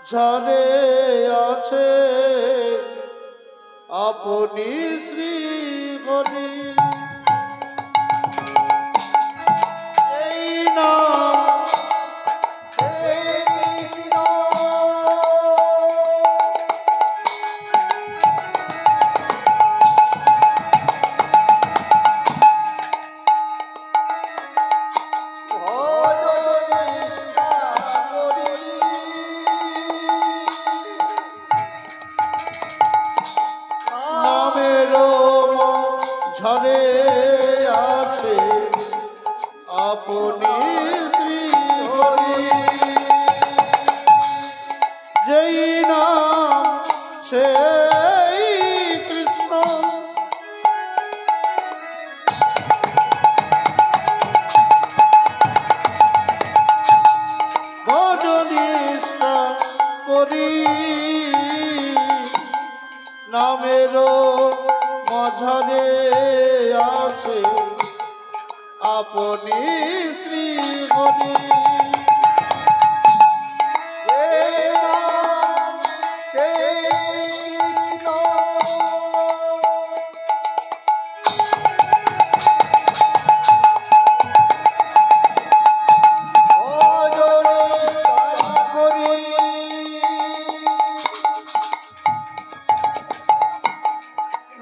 ঝরে আছে আপনি শ্রী হরি। এই নাম এই কৃষ্ণ ঝরে আছে আপনি শ্রী হরি। যেই নাম সেই কৃষ্ণ ভজনিষ্ঠা করি। নামেরও মাঝারে আছে আপনি শ্রী হরি।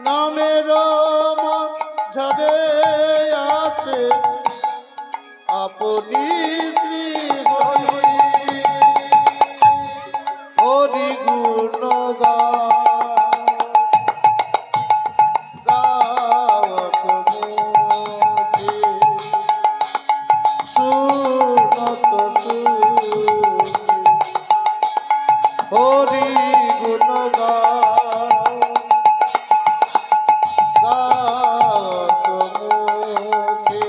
নামের মাঝারে আছে আপনি শ্রী হরি। হরি গুণ গাওয়াত মুখে শুনত হরি গুণ গাওয়াত মুখে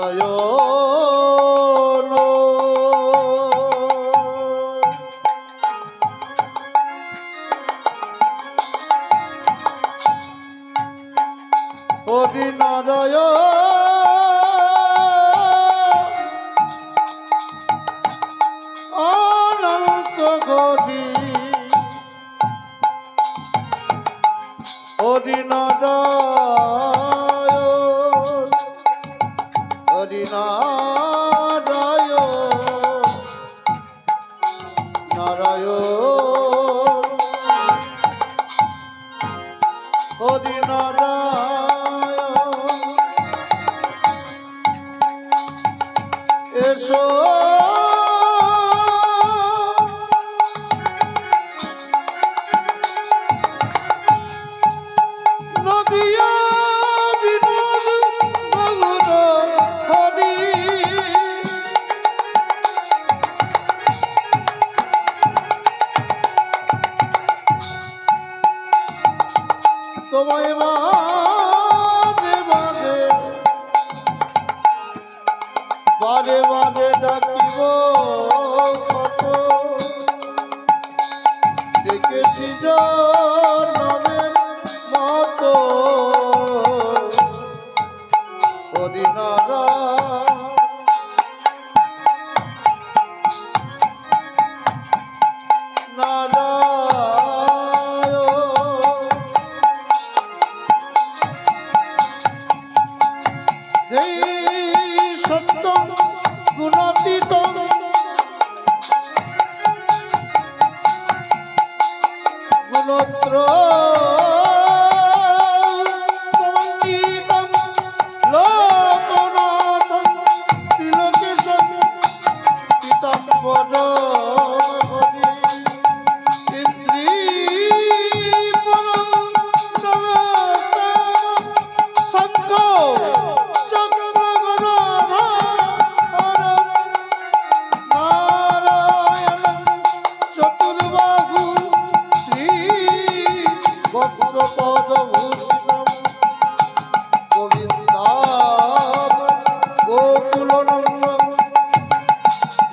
নারায়ণ হরি নারায়ণ অনন্ত ঘটি হরি নারায়ণ হরি নারায়ণ নারায়ণ হরি নারায়ণ এসো নদিয়া বিনোদ গৌর হরি তোমায় বারে বারে বারে বারে ডাকিব কত দেখেছি জনমের মতো হরিনারায়ণ নারায়ণ যেই সত্য গুণাতীত গুণত্র সমন্বিতম লোকনাথম তিলকেশম পীতাম্বর হরি ইন্দ্রিপরম দলশ্যাম শঙ্খ চক্র গদাধরম নারায়ণম চতুর্বাহু শ্রী বৎসপদভূষণম গোবিন্দাম গোকুলনন্দন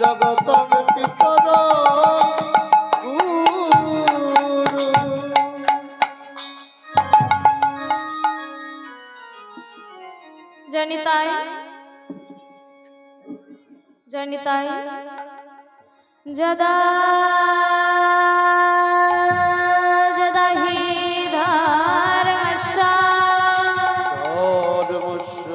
জগতং পিতরম গুরু জনিতাই জনিতাই যদা যদা হি ধর্মস্য ধর্মস্য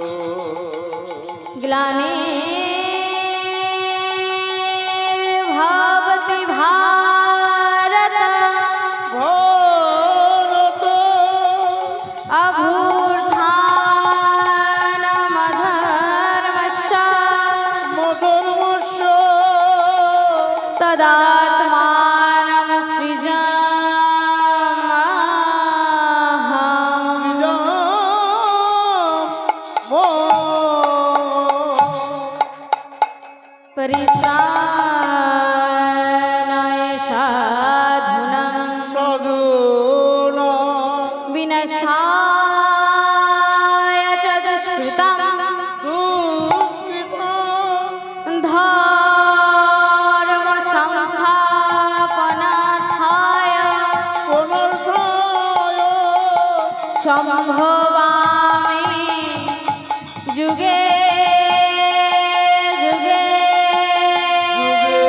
গ্লানির্ভবতি ভারত ভারত অভূত্থানমধর্মস্য মধর্মস্য তদাত্মাनं সৃজাম্যহम् সৃজাম परित्राणाय साधूनां সাধুনা विनाशाय च दुष्कृतं দুষ্কৃতা धर्मसंस्थापनार्थाय পুনর্থায় सम्भवामि जुगे जुगे যুগে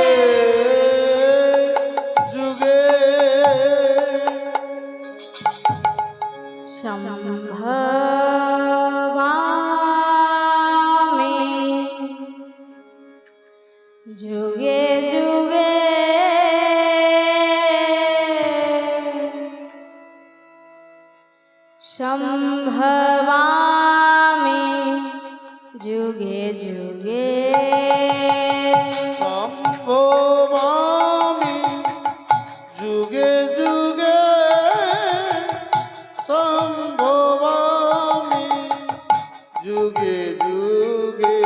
যুগে सम्भवामि जुगे जुगे सम्भवामि जुगे जुगे সম্ভবামি যুগে যুগে সম্ভবামি যুগে যুগে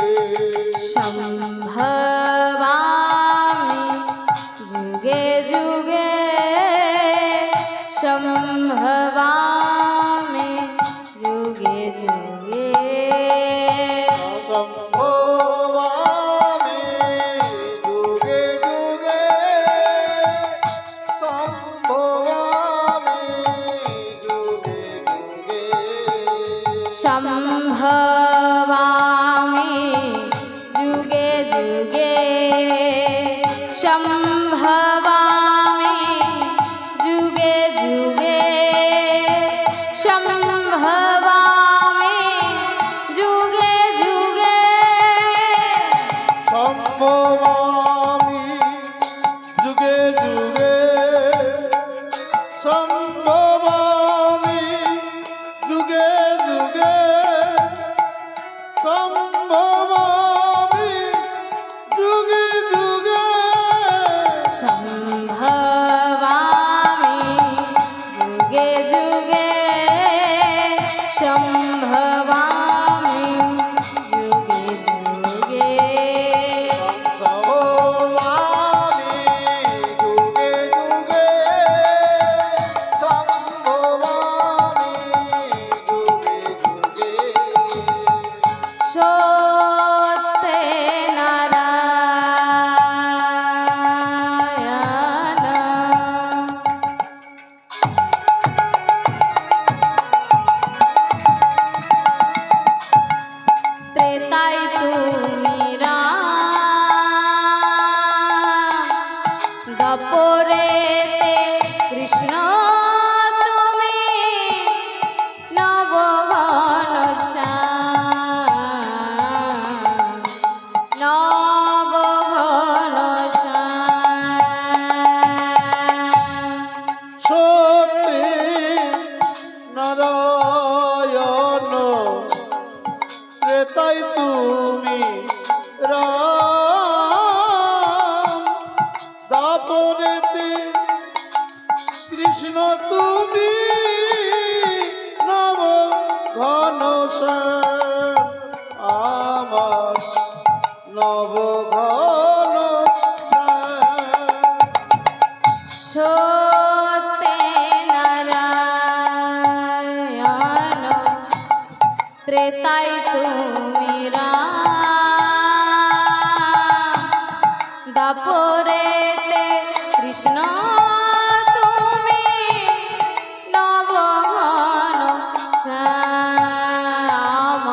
सम्भवामि जुगे जुगे सम्भवामि जुगे जुगे সম্ভব সম্ভবামি যুগে যুগে সম্ভবামি যুগে যুগে সম্ভবামি যুগে যুগে সম্ভবামি যুগে যুগে সম্ভবামি যুগে যুগে সম্ভবামি যুগে যুগে সম্ভবামি যুগে যুগে সম্ভবামি যুগে যুগে সম্ভবামি যুগে যুগে সম্ভবামি যুগে যুগে সত্যে নারায়ণ ত্রেতায় তুমি রাম দপরেতে কৃষ্ণ তুমি নবঘন শ্যাম নবঘন শ্যাম সত্যি নারায়ণ ত্রেতাই তুমি রাম দাপরেতে কৃষ্ণ তুমি নব ঘন শ্যাম আমার নব ঘন শ্যাম সত্যে নারায়ণ ত্রেতায় তুমি রাম দাপরেতে কৃষ্ণ তুমি নবঘন শ্যাম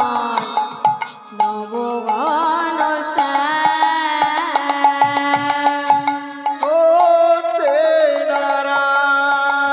নবঘন শ্যাম সত্যে নারায়ণ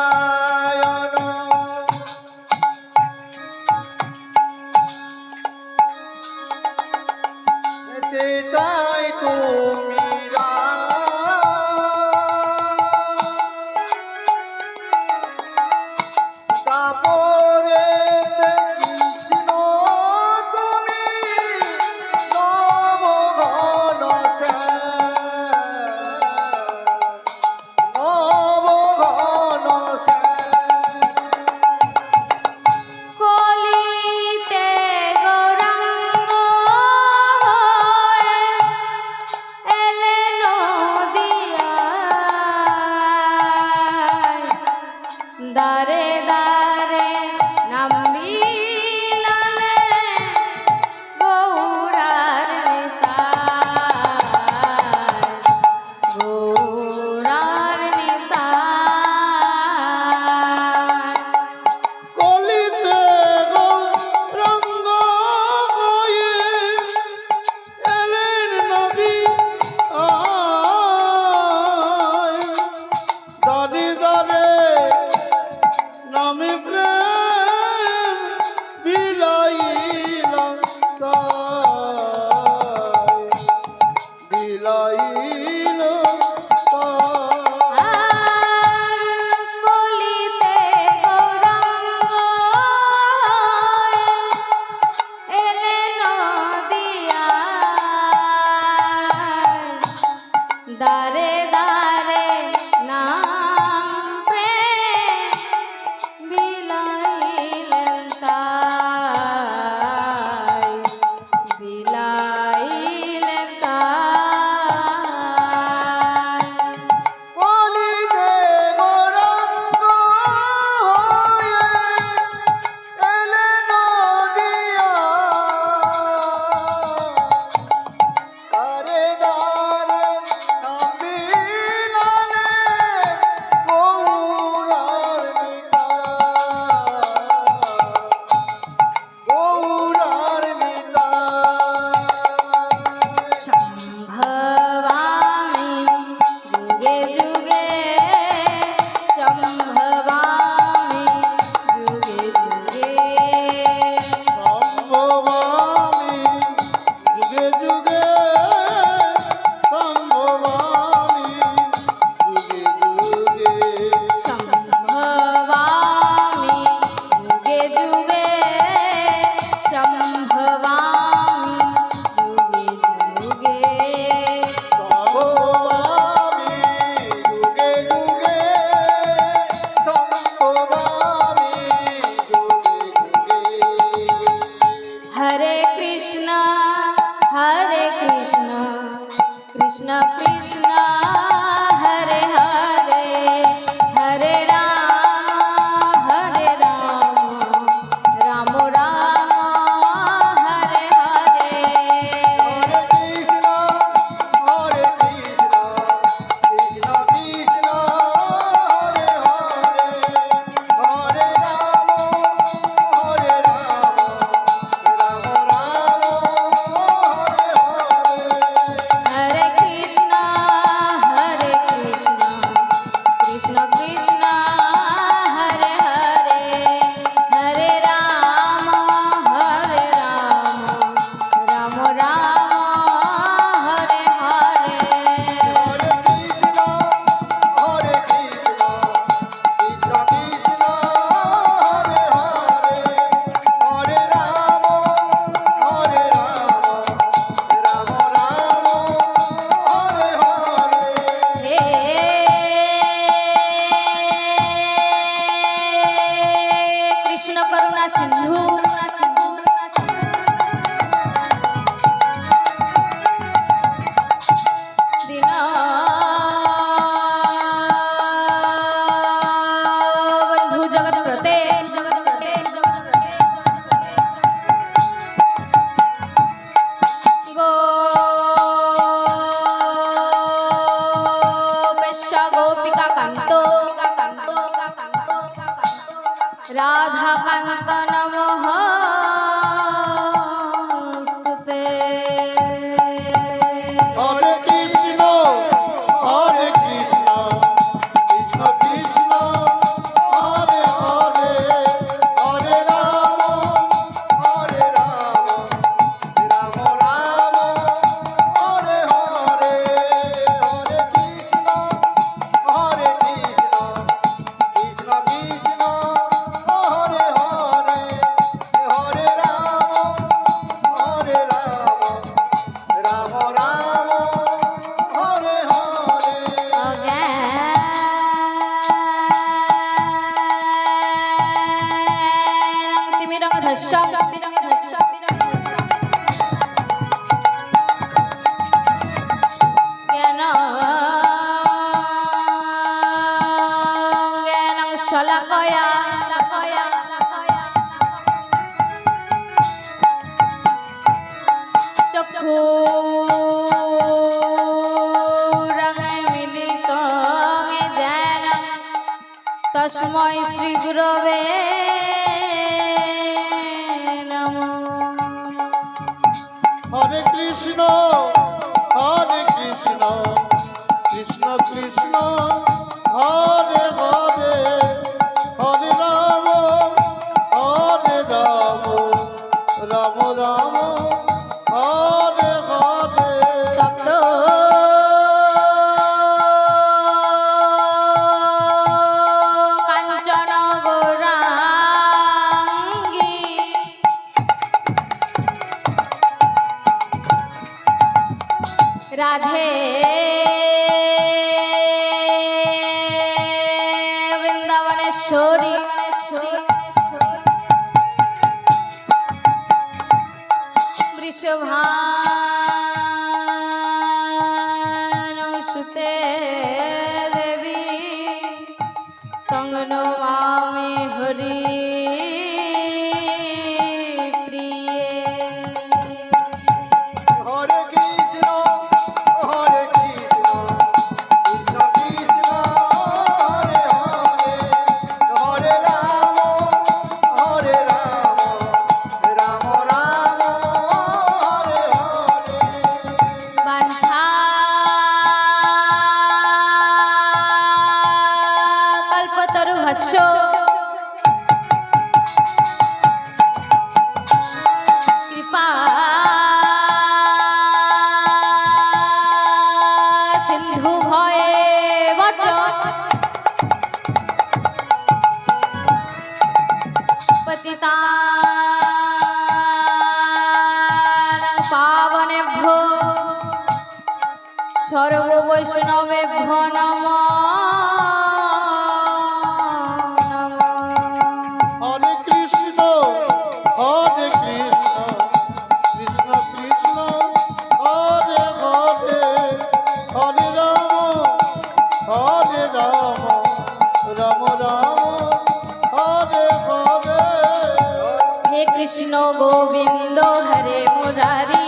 হস্যম জ্ঞান জ্ঞানং শলাকয়া চক্ষুরঙ্গে মিলিতং জ্ঞান তস্मै শ্রী গুরবে নমঃ। হরে কৃষ্ণ কৃষ্ণ কৃষ্ণ হরে হরে হরে রাম রাম রাম হরে হরে। তপ্ত কাঞ্চন গৌরাঙ্গী রাধে বৃন্দাবনেশ্বরী বৃষভানুসুতে দেবী তং নমামি হরি প্রিয়ে। হরে কৃষ্ণ কৃষ্ণ কৃষ্ণ হরে হরে হরে রাম রাম রাম হরে হরে। বাঞ্ছা কল্পতরুহস্য কৃপা সিন্ধু ভয়ে বচ পতিতানাং পাবনেভ্যো সর্ববৈষ্ণবেভ্যো নমঃ নমঃ। হরে কৃষ্ণ কৃষ্ণ কৃষ্ণ হরে হরে হরে রাম রাম রাম হরে হরে। হে কৃষ্ণ গোবিন্দ হরে মুরারি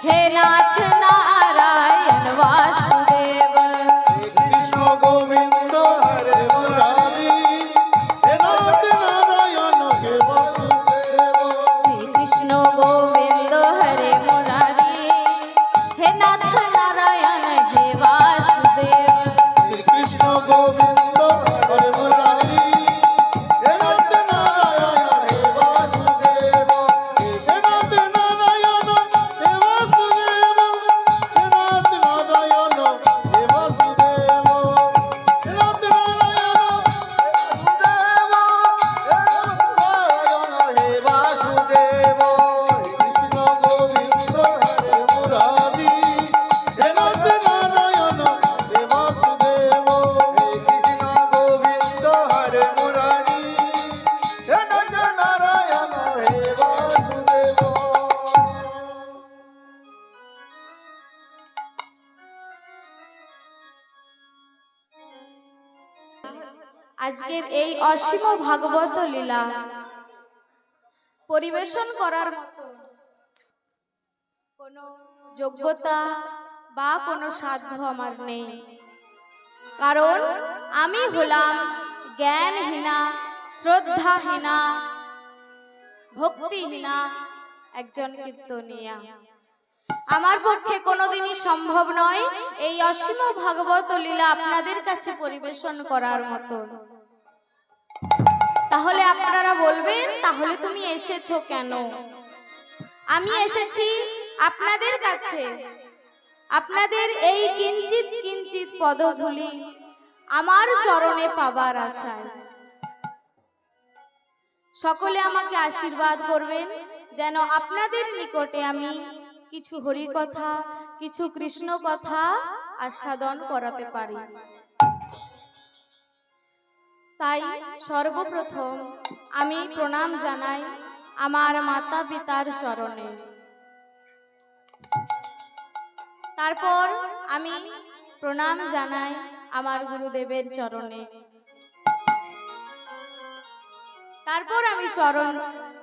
হে নাথ নারায়ণ বাসুদেব। কৃষ্ণ গোবিন্দ হরে মুরারি হে নাথ নারায়ণ হে বাসুদেব। শ্রী কৃষ্ণ গোবিন্দ হরে মুরারি হে নাথ নারায়ণ হে বাসুদেব। কৃষ্ণ গোবিন্দ হরে মুরারি হে নাথ নারায়ণ হে বাসুদেব। হে নাথ নারায়ণ হে বাসুদেব। হে নাথ নারায়ণ হে বাসুদেব। হে নাথ নারায়ণ হে বাসুদেব। কৃষ্ণ গোবিন্দ হরে মুরারি হে নাথ নারায়ণ হে বাসুদেব। কৃষ্ণ গোবিন্দ হরে মুরারি হে নাথ নারায়ণ হে বাসুদেব। আজকের এই অসীম ভাগবত লীলা পরিবেশন করার মতো কোনো যোগ্যতা বা কোনো সাধ্য আমার নেই, কারণ আমি হলাম জ্ঞানহীনা, শ্রদ্ধাহীনা, ভক্তিহীনা একজন কীর্তনিয়া। আমার পক্ষে কোনোদিনই সম্ভব নয় এই অসীম ভাগবত লীলা আপনাদের কাছে পরিবেশন করার মতো। তাহলে আপনারা বলবেন, তাহলে তুমি এসেছো কেন? আমি এসেছি আপনাদের কাছে, আপনাদের এই কিঞ্চিত কিঞ্চিত পদধূলি আমার চরণে পাবার আশায়। সকলে আমাকে আশীর্বাদ করবেন যেন আপনাদের নিকটে আমি কিছু হরি কথা, কিছু কৃষ্ণ কথা আস্বাদন করাতে পারি। তাই সর্বপ্রথম আমি প্রণাম জানাই আমার মাতা পিতার চরণে। তারপর আমি প্রণাম জানাই আমার গুরুদেবের চরণে। তারপর আমি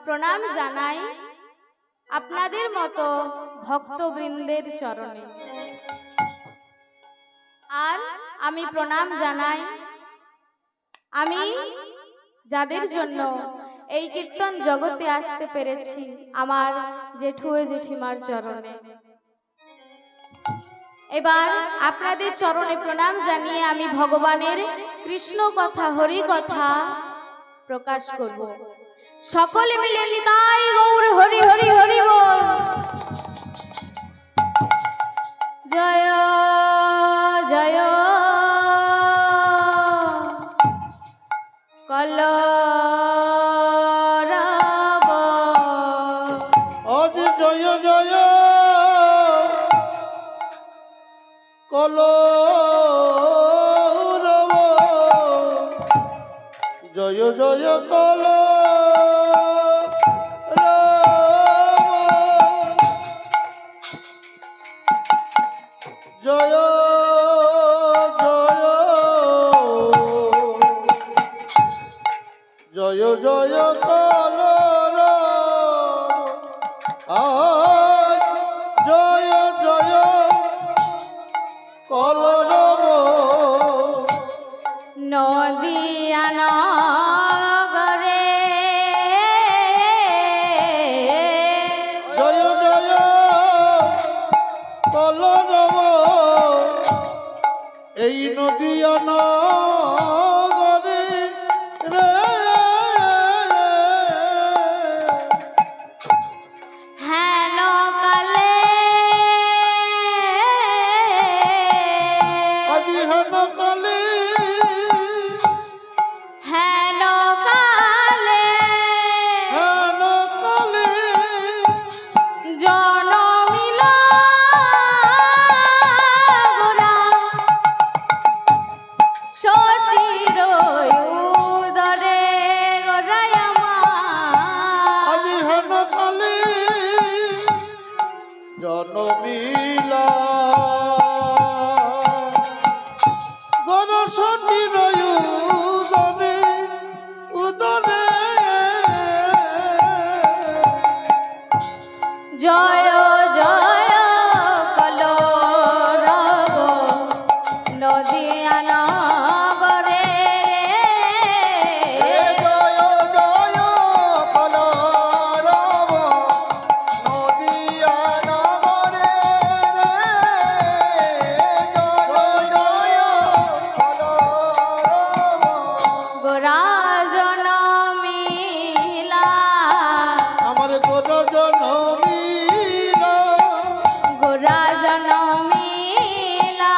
প্রণাম জানাই আপনাদের মতো ভক্তবৃন্দের চরণে। আর আমি প্রণাম জানাই আমি যাদের জন্য এই কীর্তন জগতে আসতে পেরেছি, আমার জেঠু ও জেঠিমার চরণে। এবার আপনাদের চরণে প্রণাম জানিয়ে আমি ভগবানের কৃষ্ণ কথা, হরি কথা প্রকাশ করব। সকলে মিলে নিতাই গৌর হরি হরি হরি বল। জয় জয় কলরব। আজ জয় জয় কলরব, জয় জয় কলরব, জয় জয় জয় কলরব, আজ জয় জয় কলরব, নদিয়া নগরে জয় জয় কলরব, এই নদিয়া নগরে রে হেন কালে আজি হেন কালে হেন কালে হেন কালে জনমিল গোরা সচির উদরে গোরায় আমার। আজি হেন কালে জনমিলা গণসতীর উদরে উদরে জয় জয় কলরব নদিয়া নগরে জয় জয় কলরব নদিয়া নগরে জয় জয় কলরব গোরা জনমিলা আমার কোন জনমিলা গোরা জনমিলা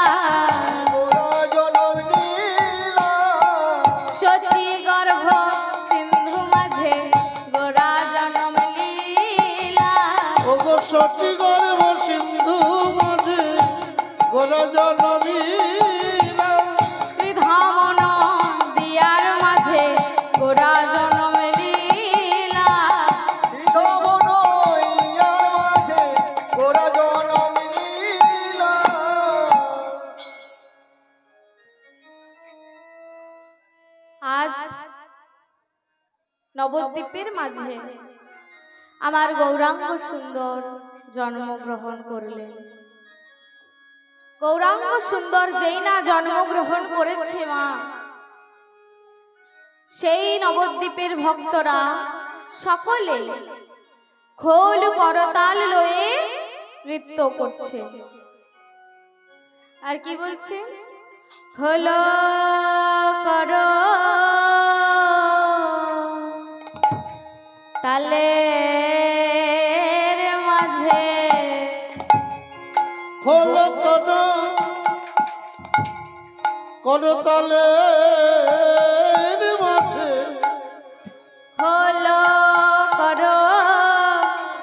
গোরা জনমিলা সচি গর্ভ সিন্ধু মাঝে গোরা জনম লীলা। ওগো সতী গর্ভ সিন্ধু মাঝে গোরা জনমিলা শ্রীধামন দিয়ার মাঝে গোরা জনম লীলা। শ্রীধমন ইয়ার মাঝে গোরা জনমিলা আজ নবদ্বীপের মাঝে আমার গৌরাঙ্গ সুন্দর জন্মগ্রহণ করলেন। গৌরাঙ্গ সুন্দর যেই না জন্মগ্রহণ করেছে মা, সেই নবদ্বীপের ভক্তরা সকলে খোল করতাল লয়ে নৃত্য করছে। আর কি বলছে? হলো কর তালের মাঝে খোল কর করতালের মাঝে হলো কর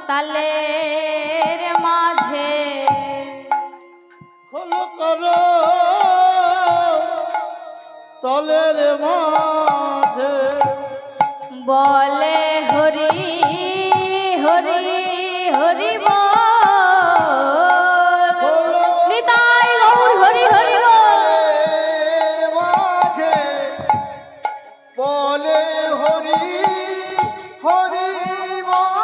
তালের মাঝে খোল কর তলের মাঝে বলে হরি হরি বল নিতাই গৌর হরি হরি বল মাঝে বলে হরি হরি বল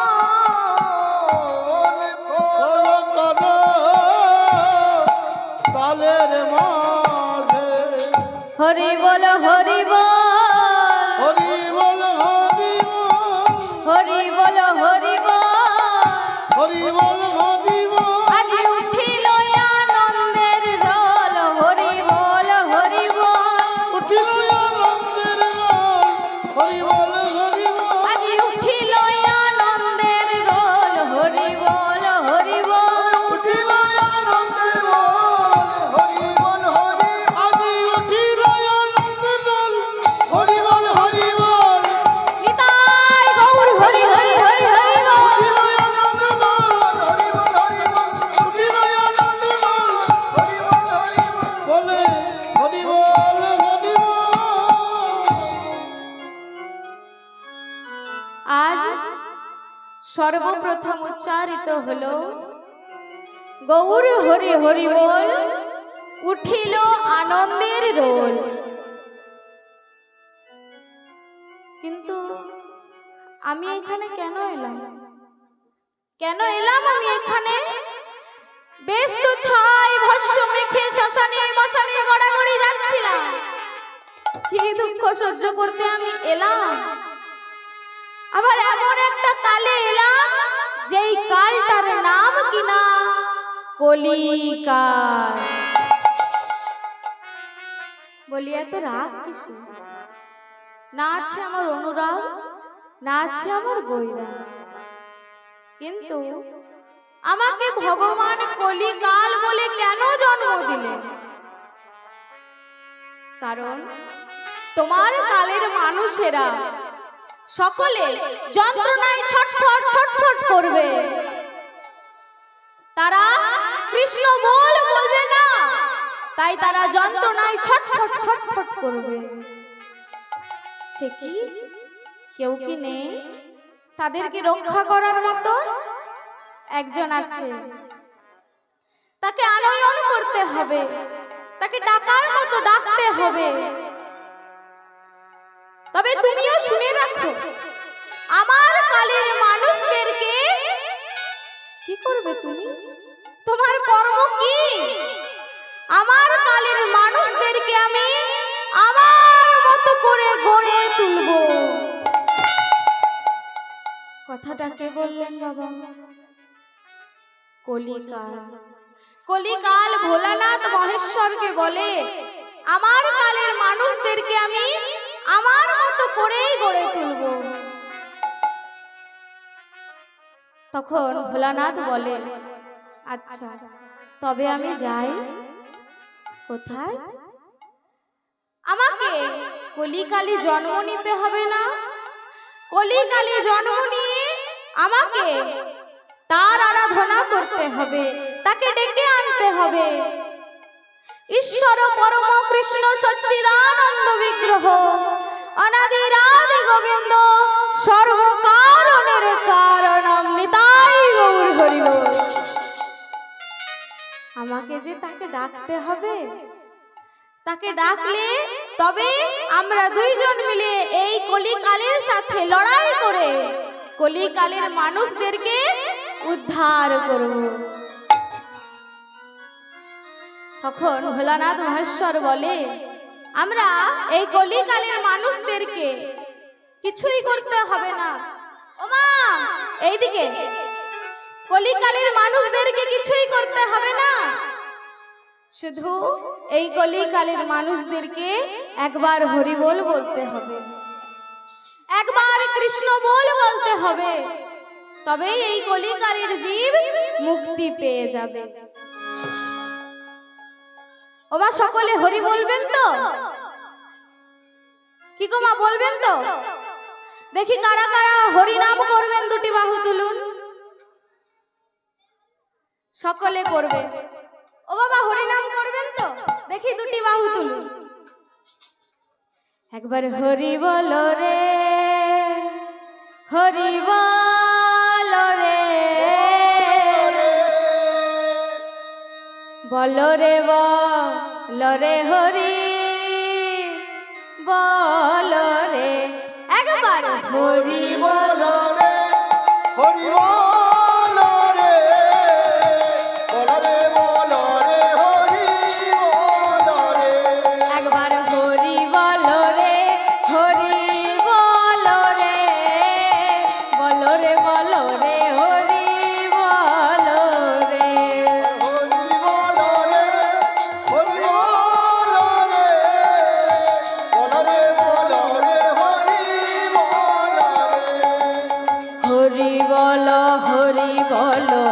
তালের মাঝে হরি বল হরি বল হরি বল হরি হরি বল হরি বল হরি বল হরি বল আজ উঠিল আনন্দের রোল হরি বল হরি বল উঠিল আনন্দের রোল হরি বল হরি বল আজ উঠিল আনন্দের রোল হরি বল হরি বল উঠিল আনন্দের রোল হরি বল হরি আজি উঠিল আনন্দের রোল হরি বল হরি বল নিতাই গৌর হরি হরি হরি হরি বল উঠিল আনন্দের রোল হরি বল হরি বল উঠিল আনন্দের রোল হরি বল হরি বল বলে হরি বল হরি বল আজ সর্বপ্রথম উচ্চারিত হলো গৌর হরি হরি বল উঠিল আনন্দের রোল। কিন্তু আমি এখানে কেন এলাম? কেন এলাম আমি এখানে? বেশ তো ছাই ভস্য মেখে শ্মশানে মশানে গড়াগড়ি যাচ্ছিলাম, কি দুঃখ সহ্য করতে আমি এলাম। আবার এমন একটা কালে এলাম যেই কালটার নাম কিনা কলিকাল। বলি এত রাগ কিসে? না আছে আমার অনুরাগ, না আছে আমার বৈরাগ, কিন্তু আমাকে ভগবান কলিকাল বলে কেন জন্ম দিলেন? কারণ তোমার কালের মানুষেরা সকলে যন্ত্রণায় ছটফট ছটফট করবে, তারা কৃষ্ণ বল বলবে না, তাই তারা যন্ত্রণায় ছটফট ছটফট করবে। সে কি কেউ কি নেই তাদেরকে রক্ষা করার মতো? একজন আছে, তাকে আনয়ন করতে হবে, তাকে ডাকার মতো ডাকতে হবে। তবে তুমিও শুনে রাখো, আমার কালের মানুষদেরকে কি করবে তুমি? তোমার কর্ম কি? আমার কালের মানুষদেরকে আমি আমার মতো করে গড়ে তুলব। কথাটা কে বললেন বাবা? কলিকাল। কলিকাল ভোলানাথ মহেশ্বরকে বলে আমার কালের মানুষদেরকে আমি আমার মতো করেই গড়ে তুলব। তখন ভোলানাথ বলে, আচ্ছা তবে আমি যাই। কোথায়? আমাকে কলিকালে জন্ম নিতে হবে না? কলিকালে জন্ম নিয়ে আমাকে তার আরাধনা করতে হবে, তাকে ডেকে আনতে হবে। ঈশ্বর পরম কৃষ্ণ সচ্চিদানন্দ বিগ্রহ অনাদিরাদি গোবিন্দ সর্বকারণের কারণম নিতাই গৌর হরি বল। আমাকে যে তাকে ডাকতে হবে, তাকে ডাকলে তবে আমরা দুইজন মিলে এই কলিকালের সাথে লড়াই করে কলিকালের মানুষদেরকে উদ্ধার করব। তখন ভোলানাথ মহেশ্বর বলে, আমরা এই কলিকালের মানুষদেরকে কিছুই করতে হবে না। ওমা এইদিকে, কলিকালের মানুষদেরকে কিছুই করতে হবে না, শুধু এই কলিকালের মানুষদেরকে একবার হরি বল বলতে হবে, একবার কৃষ্ণ বল বলতে হবে, তবেই এই কলিকালের জীব মুক্তি পেয়ে যাবে। ওমা সকলে হরি বলবেন তো? কি গো মা বলবেন তো? দেখি কারা কারা হরি নাম করবেন, দুটি বাহু তুলুন। সকলে করবে। ও বাবা হরি নাম করবেন তো? দেখি দুটি বাহু তুলুন। একবার হরি বলো রে, হরি বলো রে। বলো রে হরি বলো রে একবার হরি বল রে হরি বল রে বল রে বল রে হরি বল রে একবার হরি বলো রে হরি বলো রে বলো রে বলো রে হরি বলো রে হরি বল রে হরি বল রে বল রে বল রে হরি বল রে হরি বলো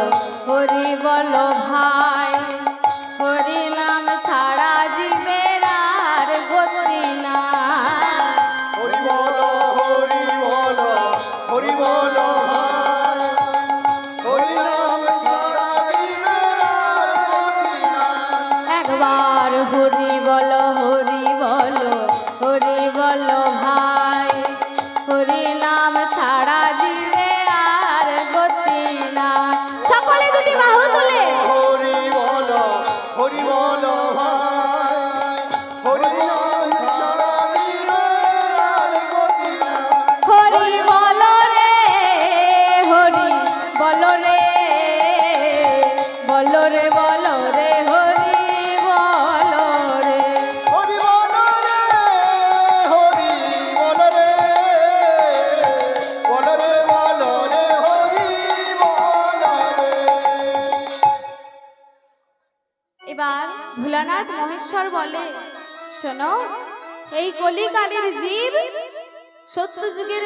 হরি বলো ভাই হরি নাম ছাড়া জীবের আর গতি না হরি বল হরি বল হরি বল ভাই হরি নাম ছাড়া জীবের আর গতি নাই। একবার হরি বলো ভাই হরি নাম ছাড়া জীবে আর গতি না সকলে দুটি বাহু তুলে হরি বল ভাই হরি নাম ছাড়া জীবের আর গতি নাই। হরি বলো রে হরি বলো রে বলো রে বলো রে হরি বলো রে হরি বল রে হরি বল রে বল রে বল রে হরি বল রে এবার ভোলানাথ মহেশ্বর বলে শোনো এই কলিকালের জীব সত্যযুগের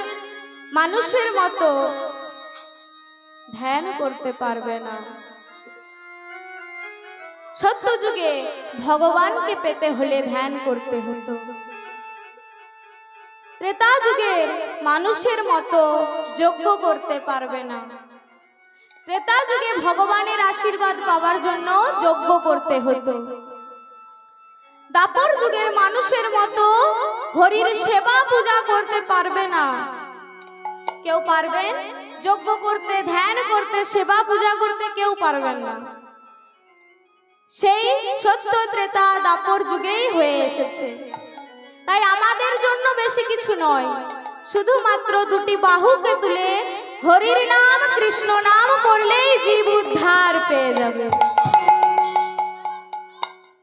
মানুষের মতো ধ্যান করতে পারবে না সত্যযুগে ভগবানকে পেতে হলে ধ্যান করতে হতো ত্রেতা যুগের মানুষের মতো যজ্ঞ করতে পারবে না ত্রেতা যুগে ভগবানের আশীর্বাদ পাওয়ার জন্য যজ্ঞ করতে হতো দাপর যুগের মানুষের মতো হরির সেবা পূজা করতে পারবে না কেউ পারবেন যজ্ঞ করতে ধ্যান করতে সেবা পূজা করতে কেউ পারবেন না সেই সত্য ত্রেতা দাপর যুগেই হয়ে এসেছে তাই আমাদের জন্য বেশি কিছু নয় শুধুমাত্র দুটি বাহুকে তুলে হরির নাম কৃষ্ণ নাম করলেই জীব উদ্ধার পেয়ে যাবে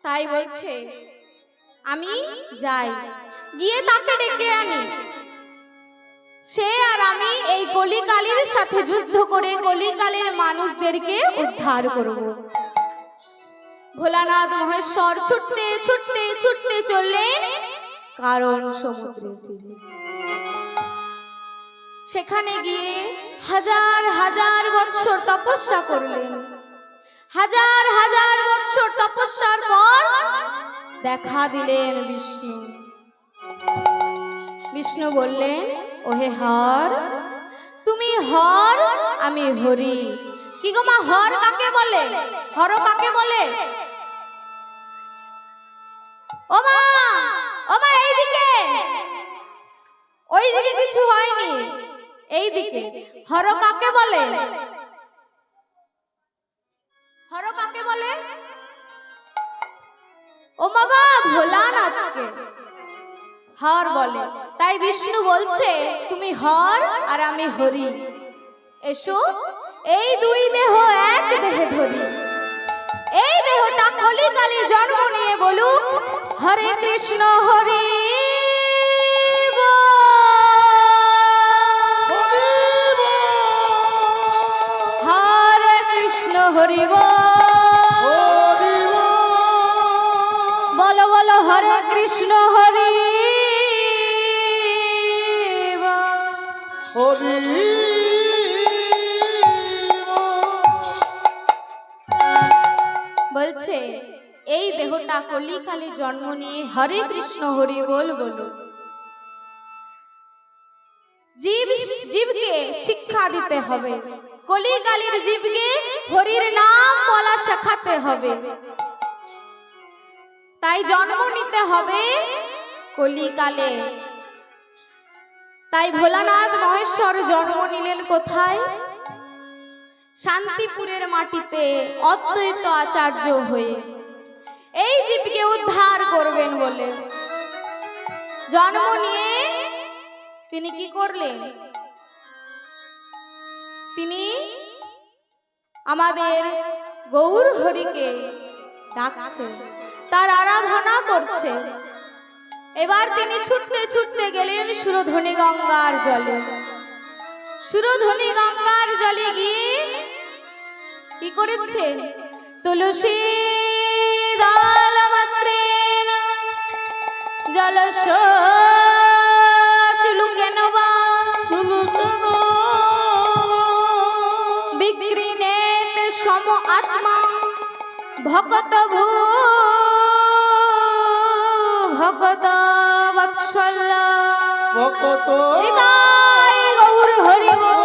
তাই বলছে আমি যাই গিয়ে তাকে ডেকে আনি সে আর আমি এই কলিকালের সাথে যুদ্ধ করে কলিকালের মানুষদেরকে উদ্ধার করব ভোলানাথ মহেশ্বর ছুটতে ছুটতে ছুটতে চললেন কারণ সমুদ্রের তীরে সেখানে গিয়ে হাজার হাজার বৎসর তপস্যা করলেন হাজার হাজার বৎসর তপস্যার পর দেখা দিলেন বিষ্ণু বিষ্ণু বললেন ওহে হর তুমি হর আমি হরি কি গো মা হর কাকে বলে হর কাকে বলে ও মা এইদিকে ওইদিকে কিছু হয়নি এইদিকে হর কাকে বলে হর কাকে বলে ও বাবা ভোলানাথকে হর বলে তাই বিষ্ণু বলছে তুমি হর আর আমি হরি এসো এই দুই দেহ এক দেহে ধরি এই দেহটা কলিকালে জন্ম নিয়ে বলুক হরে কৃষ্ণ হরি হরে কৃষ্ণ হরি বলো বলো হরে কৃষ্ণ হরি হরি বলছে এই দেহটা কলিকালে জন্ম নিয়ে হরে কৃষ্ণ হরি বলো জীবকে শিক্ষা দিতে হবে কলিকালের জীবকে হরির নাম বলা শেখাতে হবে তাই জন্ম নিতে হবে কলিকালে তাই ভোলানাথ মহেশ্বর জন্ম নিলেন কোথায় শান্তিপুরের মাটিতে অদ্বৈত আচার্য হয়ে এই জীবকে উদ্ধার করবেন বলে জন্ম নিয়ে তিনি কি করলেন? তিনি আমাদের গৌর হরিকে ডাকছে, তার আরাধনা করছে। এবার তিনি ছুটতে ছুটতে গেলেন সুরধনী গঙ্গার জলে। সুরধনী গঙ্গার জলে গিয়ে কি করেছেন? তুলসী দল মাত্রেণ জলস্য চুলুকেন বা বিক্রিণেত সম আত্মা ভগত ভূ ভগত বৎসল ভগত নিতাই গৌর হরি বল।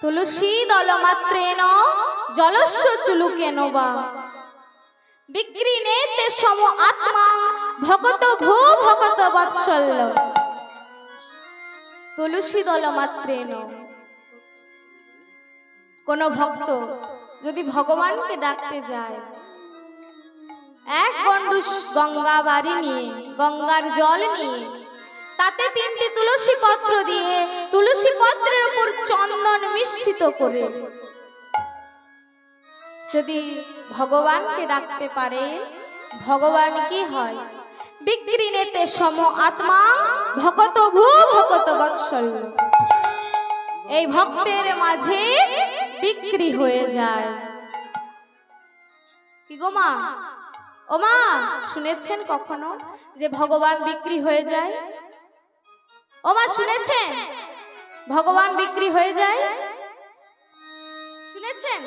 তুলসী দল মাত্রেণ জলস্য চুলুকেন বা বিক্রিণেতে সম আত্মা ভগত ভূ ভগত বৎসল। তুলসী দল মাত্রেণ, কোন ভক্ত যদি ভগবানকে ডাকতে যায়, এক গণ্ডুষ গঙ্গা বাড়ি নিয়ে, গঙ্গার জল নিয়ে, তাতে 3টি তুলসী পত্র দিয়ে তুলসী পত্রের উপর চন্দন মিশ্রিত করে যদি ভগবানকে ডাকতে পারে, ভগবান কি হয়? বিক্রিণেতে সম আত্মা ভগত ভূ ভগত বৎসল। এই ভক্তের মাঝে বিক্রি হয়ে যায়। কি গো মা, ও মা, শুনেছেন কখনো যে ভগবান বিক্রি হয়ে যায়? ও মা, শুনেছেন ভগবান বিক্রি হয়ে যায়? শুনেছেন?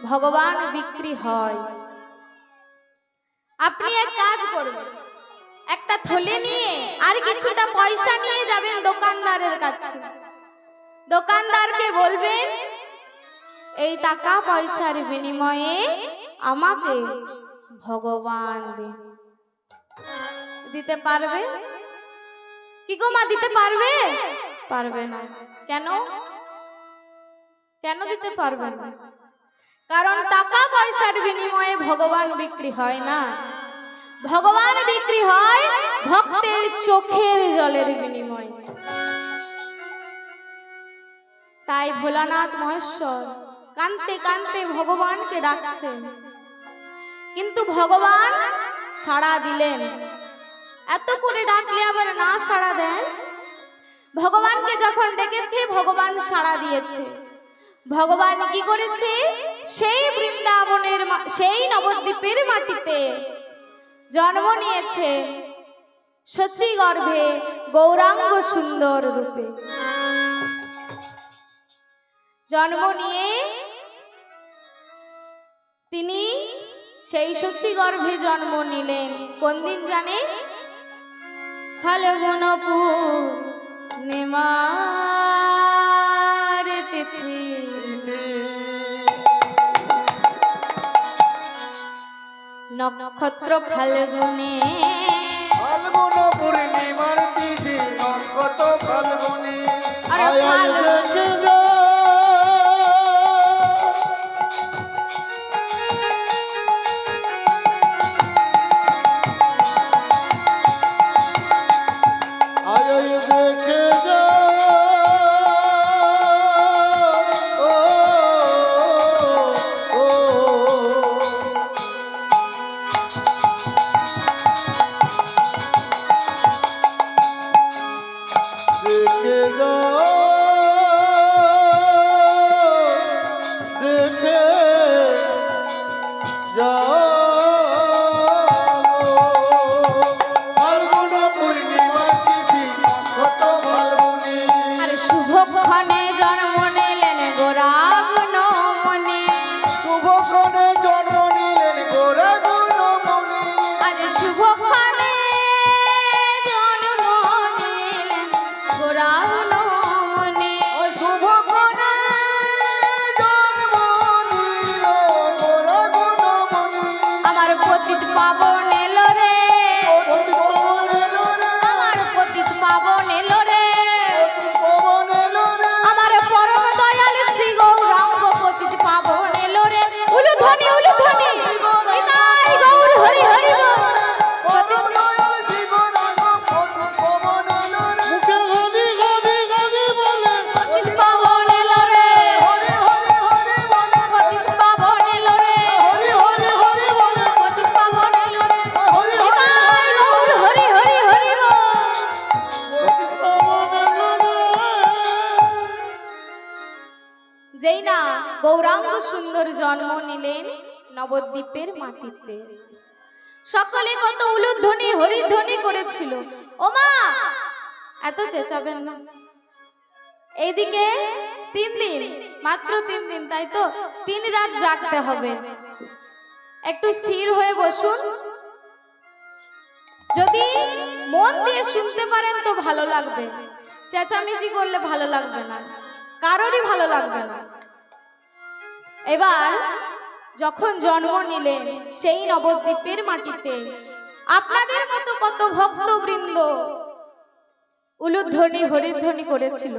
ভগবান বিক্রি হয়। আপনি এক কাজ করবেন, একটা থলে নিয়ে আর কিছুটা পয়সা নিয়ে যাবেন দোকানদারের কাছে। দোকানদারকে বলবেন, এই টাকা পয়সার বিনিময়ে আমাকে ভগবান দিন। দিতে পারবে? কি গো মা, দিতে পারবে? পারবে না। কেন? কেন দিতে পারবে না? কারণ টাকা পয়সার বিনিময়ে ভগবান বিক্রি হয় না। ভগবান বিক্রি হয় ভক্তের চোখের জলের বিনিময়ে। তাই ভোলানাথ মহেশ্বর কাঁদতে কাঁদতে ভগবানকে ডাকছেন, কিন্তু ভগবান সাড়া দিলেন। এত করে ডাকলে আবার না সাড়া দেন? ভগবানকে যখন ডেকেছে, ভগবান সাড়া দিয়েছে। ভগবান কি করেছে? সেই বৃন্দাবনের, সেই নবদ্বীপের মাটিতে জন্ম নিয়েছে, সচি গর্ভে গৌরাঙ্গ সুন্দর রূপে জন্ম নিয়ে তিনি সেই সচি গর্ভে জন্ম নিলেন। কোন দিন জানে? ফাল্গুন পূর্ণিমার তিথি, নক্ষত্র ফাল্গুনে, ফাল্গুন পূর্ণিমার তিথি, নক্ষত্র ফাল্গুনে। আরে আয় আয় ফাল্গুন। দেখে যা, আয় আয় দেখে যা, ও ও গৌরাঙ্গ সুন্দর জন্ম নিলেন নবদ্বীপের মাটিতে। সকলে কত উলুধ্বনি হরিধ্বনি করেছিল। ওমা এত চেঁচাবেন না। এইদিকে 3 দিন, মাত্র 3 দিন, তাই তো 3 রাত জাগতে হবে। একটু স্থির হয়ে বসুন। যদি মন দিয়ে শুনতে পারেন তো ভালো লাগবে, চেঁচামেচি করলে ভালো লাগবে না, কারোরই ভালো লাগবে না। এবার যখন জন্ম নিলেন সেই নবদ্বীপের মাটিতে আপনাদের মতো কত ভক্তবৃন্দ উলুধ্বনি হরিধ্বনি করেছিল।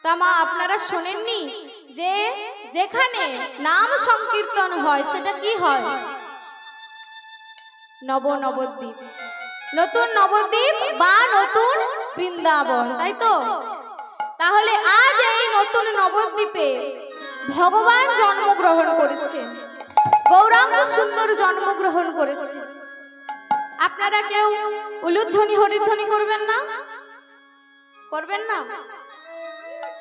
তা মা আপনারা শোনেননি যে যেখানে নাম সংকীর্তন হয় সেটা কি হয়? নবদ্বীপ, নতুন নবদ্বীপ বা নতুন বৃন্দাবন, তাই তো? তাহলে আজ এই নতুন নবদ্বীপে ভগবান জন্মগ্রহণ করেছে, গৌরাঙ্গ সুন্দর জন্মগ্রহণ করেছে। আপনারা কেউ উলুধ্বনি হরিধ্বনি করবেন না? করবেন না?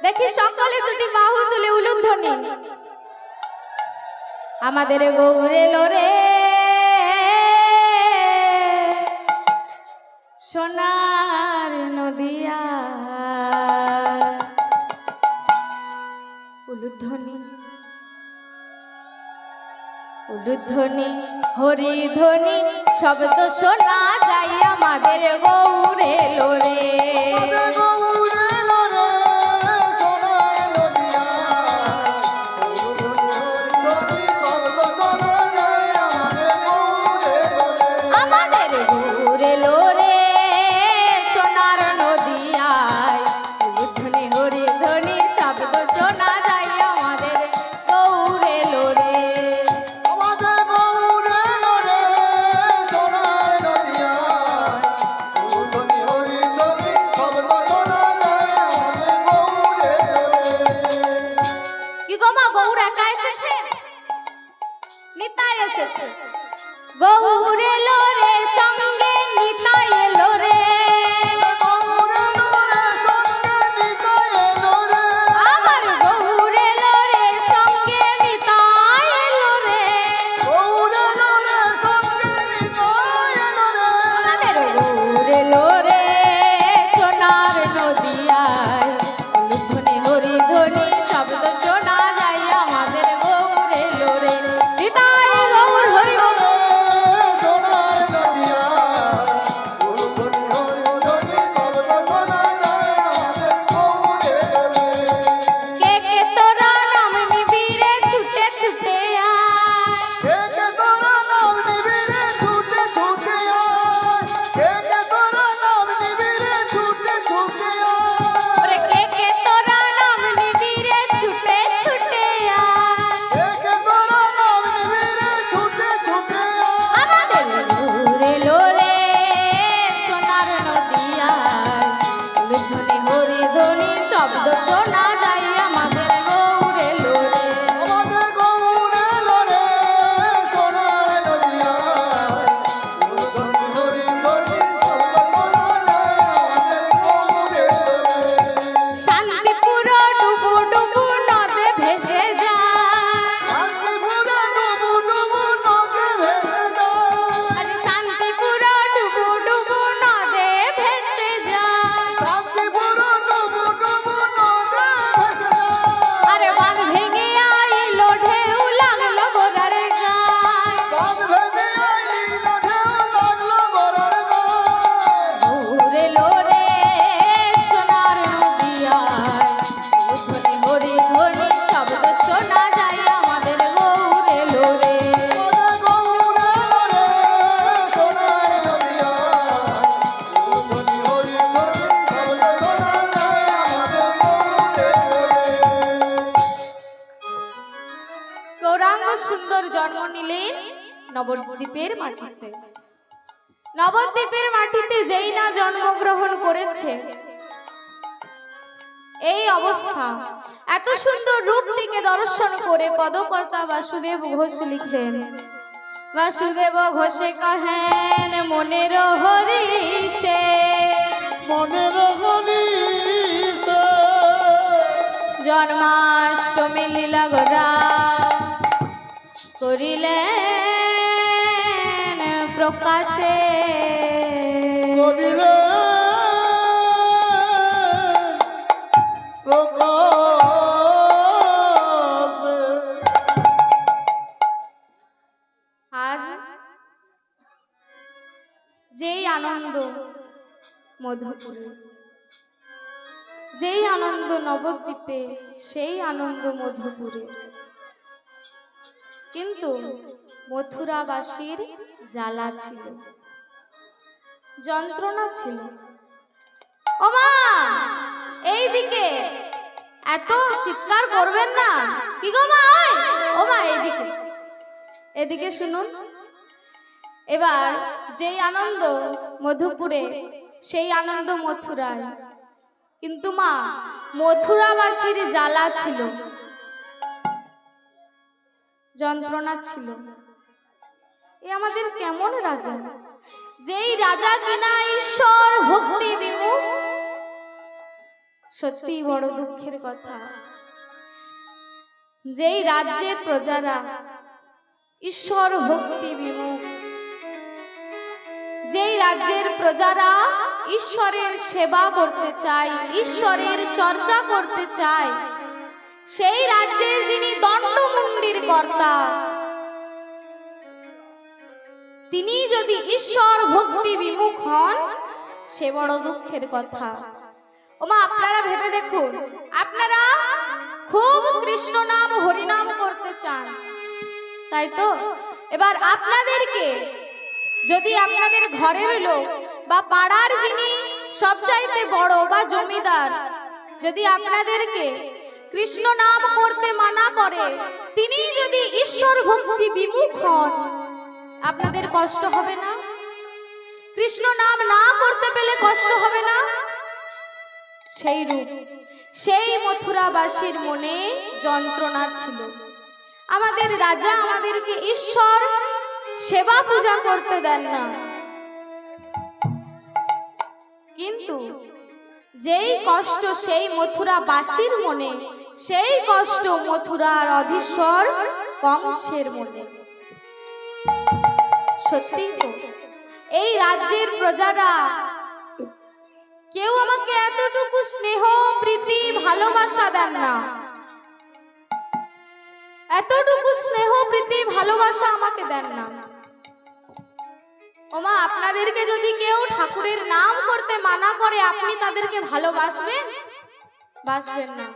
দেখি সকলে দুটি বাহু তুলে উলুধ্বনি। আমাদের গৌর এলো রে সোনার নদিয়া। উলুধ্বনি উলুধ্বনি হরিধ্বনি শব্দ শোনা যায় আমাদের গৌর এলো রে। গৌর এলো রে সঙ্গে নিতাই এলো রে। আমার গৌর এলো রে সঙ্গে নিতাই এলো রে। আমাদের গৌর এলো রে সোনার নদিয়ায়। উলুধ্বনি হরিধ্বনি শব্দ শোনা যায় আমাদের গৌর এলো রে। নিতাই গৌর হরি শব্দ শোনা যায় আমাদের গৌর এলো রে। আমাদের গৌর এলো রে সোনার নদিয়ায়। উলুধ্বনি হরিধ্বনি শব্দ শোনা যায় আমাদের গৌর এলো রে। শান্তিপুর ডুবু ডুবু নদে ভেসে যায়। শান্তিপুর ডুবু ডুবু নদে ভেসে যায়। আরে শান্তিপুর ডুবু ডুবু নদে ভেসে যায়। শান্তিপুর ডুবু ডুবু আরে বাঁধ ভেঙে আইলো ঢেউ লাগলো গোরার গায়। বাঁধ ভেঙে আইলো ঢেউ লাগলো গোরার গায়। গৌর এলো রে সোনার নদিয়ায়। উলুধ্বনি হরিধ্বনি শব্দ শোনা যায় আমাদের গৌর এলো রে। গৌর এলো রে সোনার নদিয়ায়। উলুধ্বনি হরিধ্বনি শব্দ শোনা যায় আমাদের গৌর এলো রে। গৌরাঙ্গ সুন্দর জন্ম নিলেন নবদ্বীপের মাটিতে। নবদ্বীপের মাটিতে যেই না জন্মগ্রহণ করেছে এই অবস্থা। এত সুন্দর রূপটিকে দর্শন করে পদকর্তা বাসুদেব ঘোষ লিখলেন। বাসুদেব ঘোষে কহেন মনের হরিষে, মনের হরিষে জন্মাষ্টমী লীলা গোরা করিলেন প্রকাশে করিলে প্রকাশে। আজ যেই আনন্দ মধুপুরে, যেই আনন্দ নবদ্বীপে, সেই আনন্দ মধুপুরে, কিন্তু মথুরাবাসীর জ্বালা ছিল, যন্ত্রণা ছিল। ওমা এইদিকে এত চিৎকার করবেন না, কি গো মা? ওমা এইদিকে, এদিকে শুনুন। এবার যেই আনন্দ মধুপুরে, সেই আনন্দ মথুরায়, কিন্তু মা মথুরাবাসীর জ্বালা ছিল, যন্ত্রণা ছিল। এ আমাদের কেমন রাজা, যেই রাজা কিনা ঈশ্বর ভক্তি বিমুখ। সত্যি বড় দুঃখের কথা, যেই রাজ্যের প্রজারা ঈশ্বর ভক্তি বিমুখ, যেই রাজ্যের প্রজারা ঈশ্বরের সেবা করতে চায়, ঈশ্বরের চর্চা করতে চায়, সেই রাজ্যের যিনি দণ্ডমুণ্ডির কর্তা, তিনি যদি ঈশ্বর ভক্তি বিমুখ হন, সে বড় দুঃখের কথা। ওমা আপনারা ভেবে দেখুন, আপনারা খুব কৃষ্ণ নাম হরিনাম করতে চান, তাই তো? এবার আপনাদেরকে যদি আপনাদের ঘরের লোক বা পাড়ার যিনি সবচাইতে বড় বা জমিদার যদি আপনাদেরকে কৃষ্ণ নাম করতে মানা করে, তিনি যদি ঈশ্বর ভক্তি বিমুখ হন, আপনাদের কষ্ট হবে না? কৃষ্ণ নাম না করতে পেলে কষ্ট হবে না? সেই রূপ সেই মথুরাবাসীর মনে যন্ত্রণা ছিল। আমাদের রাজা আমাদেরকে ঈশ্বর সেবা পূজা করতে দেন না, কিন্তু যেই কষ্ট সেই মথুরাবাসীর মনে, সেই কষ্ট মথুরার অধীশ্বর কংসের মনে। সত্যি তো, এই রাজ্যের প্রজারা কেউ আমাকে এতটুকু স্নেহ প্রীতি ভালোবাসা দেন না, এতটুকু স্নেহ প্রীতি ভালোবাসা আমাকে দেন না। ওমা আপনাদেরকে যদি কেউ ঠাকুরের নাম করতে মানা করে, আপনি তাদেরকে ভালোবাসবেন? বাসবেন না,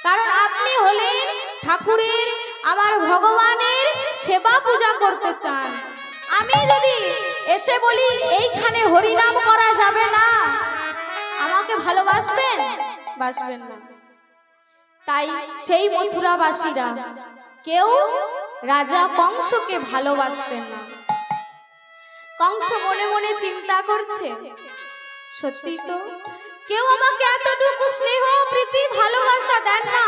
কারণ আপনি হলেন ঠাকুরের, আমার ভগবানের সেবা পূজা করতে চান। আমি যদি এসে বলি এইখানে হরিনাম করা যাবে না, আমাকে ভালোবাসবেন? বাসবেন না। তাই সেই মথুরাবাসীরা কেউ রাজা কংসকে ভালোবাসতেন না। কংস মনে মনে চিন্তা করছে, সত্যি তো কেউ আমাকে এতটুকু স্নেহ প্রীতি ভালোবাসা দেন না,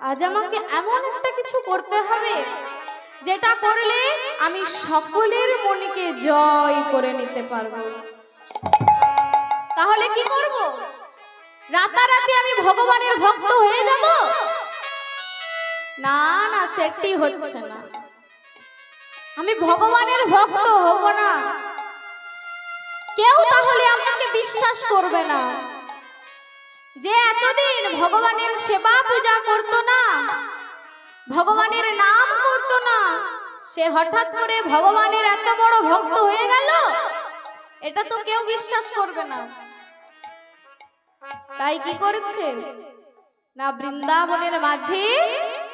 আজ আমাকে এমন একটা কিছু করতে হবে যেটা করলে আমি সকলের মনকে জয় করে নিতে পারবো। তাহলে কি করব? রাতারাতি আমি ভগবানের ভক্ত হয়ে যাব? না না, সেটি হচ্ছে না। আমি ভগবানের ভক্ত হব না, কেউ তাহলে আমাকে বিশ্বাস করবে না। যে এতদিন ভগবানের সেবা পূজা করতো না, ভগবানের নাম করতো না, সে হঠাৎ করে ভগবানের এত বড় ভক্ত হয়ে গেল, এটা তো কেউ বিশ্বাস করবে না। তাই কি করেছে না, বৃন্দাবনের মাঝে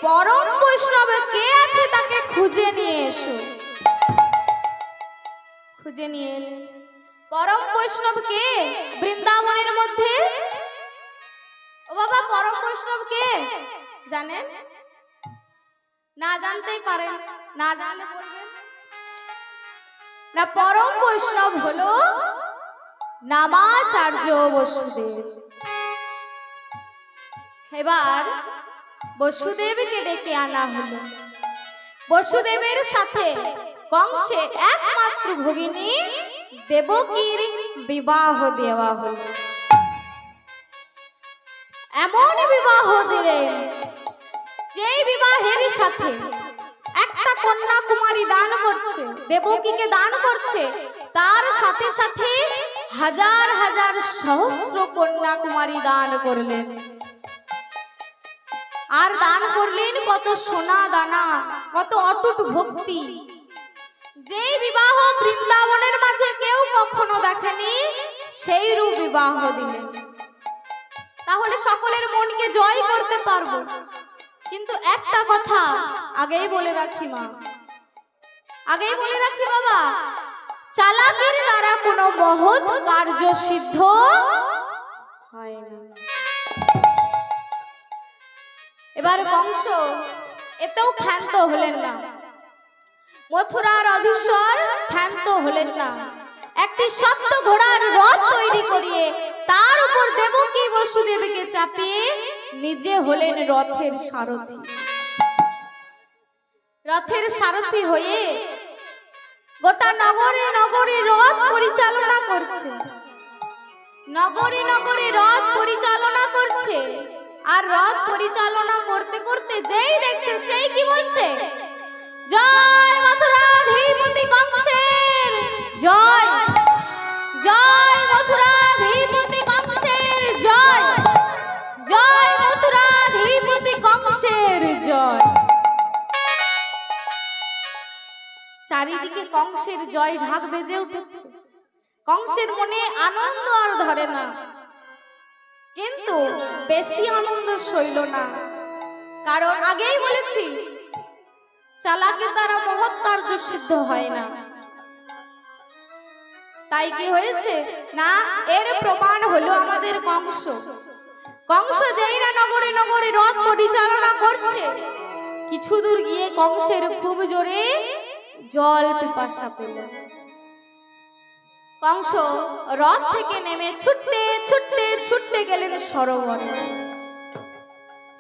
পরম বৈষ্ণব কে আছে তাকে খুঁজে নিয়ে এসো। খুঁজে নিয়ে এলেন। পরম বৈষ্ণব কে বৃন্দাবনের মধ্যে? ও বাবা, পরম বৈষ্ণব কে জানেন? না জানতেই পারেন, না জানলে বলবেন না। পরম বৈষ্ণব হলো নামাচার্য বসুদেব। এবার বসুদেবকে ডেকে আনা হলো। বসুদেবের সাথে কংসে একমাত্র ভগিনী দেবকীর বিবাহ দেওয়া হলো। এমন বিবাহ দিলেন যেই বিবাহের সাথে একটা কন্যা কুমারী দান করছে, দেবকীকে দান করছে, তার সাথে সাথে হাজার হাজার সহস্র কন্যা কুমারী দান করলেন। আর দান করলেন কত সোনা দানা, কত অটুট ভক্তি। যেই বিবাহ বৃন্দাবনের মাঝে কেউ কখনো দেখেনি, সেই রূপ বিবাহ দিলেন। তাহলে সকলের মনকে জয় করতে পারবো। কিন্তু একটা কথা আগেই বলে রাখি মা, আগেই বলে রাখি বাবা, চালাকের দ্বারা কোনো মহৎ কার্য সিদ্ধ হয় না। এবার কংস এতেও ক্ষান্ত হলেন না, মথুরার অধীশ্বর ক্ষান্ত হলেন না। একটি সপ্ত ঘোড়ার রথ তৈরি করিয়ে তার উপর দেবকী বসুদেবীকে চাপিয়ে নিজে হলেন রথের সারথি। রথের সারথি হয়ে গোটা নগরে নগরে রথ পরিচালনা করছে, নগরে নগরে রথ পরিচালনা করছে। আর রথ পরিচালনা করতে করতে যেই দেখছে সেই কি বলছে, জয় মথুরাধিপতি কংসের জয়, জয় মথুরাধিপতি কংসের জয়, জয় মথুরাধিপতি কংসের জয়। চারিদিকে কংসের জয় ঢাক বেজে উঠেছে। কংসের মনে আনন্দ আর ধরে না, কিন্তু বেশি আনন্দ সইল না। কারণ আগেই বলেছি, চালাকি দ্বারা মহৎ কার্য সিদ্ধ হয় না। তাই কি হয়েছে না, এর প্রমাণ হলো আমাদের কংস। কংস যেই না নগরে নগরে রথ পরিচালনা করছে, কিছু দূর গিয়ে কংসের খুব জোরে জল পিপাসা পেল। কংস রথ থেকে নেমে ছুটতে ছুটতে ছুটতে গেলেন সরোবরে।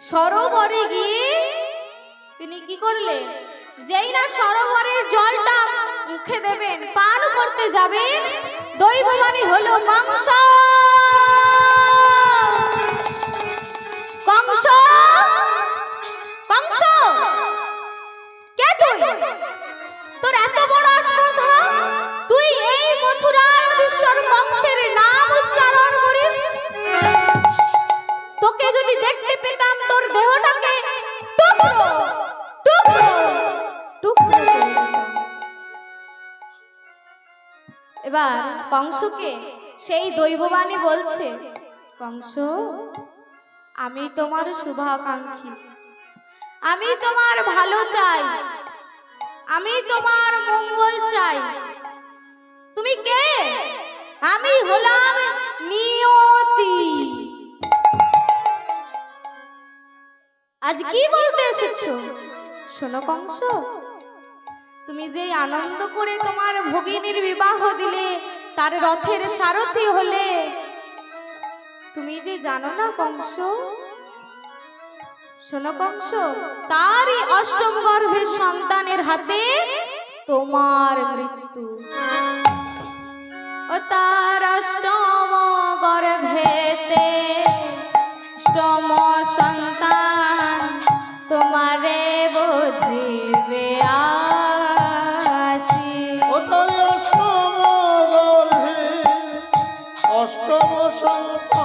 সরোবরে গিয়ে তিনি কি করলেন, যেই না সরোবরের জলটা মুখে দেবেন, পান করতে যাবেন, দৈববাণী হলো কংস, কংস, কংস, কে তুই? তোর এত বড় আস্পর্ধা, তুই এই মথুরার অধীশ্বর কংসের নাম উচ্চারণ করিস? তোকে যদি দেখতে পেতাম তোর দেহটাকে টুকরো টুকরো টুকরো করে দিতাম। এবার কংসকে সেই দৈববাণী বলছে, কংস, আমি তোমার শুভাকাঙ্ক্ষী, আমি তোমার ভালো চাই, আমি তোমার মঙ্গল চাই। তুমি কে? আমি হলাম নিয়তি। আজ কি বলতে এসেছো? শোনো কংস, তুমি যে আনন্দ করে তোমার ভগিনীর বিবাহ দিলে, তার রথের সারথি হলে, তুমি যে জানো না কংস, শোনো কংস, তারই অষ্টম গর্ভের সন্তানের হাতে তোমার মৃত্যু। ও তার অষ্টম গর্ভেতে অষ্টম সন্তান তোমারে বোধিবে আসি। ও তার অষ্টম গর্ভে অষ্টম সন্তান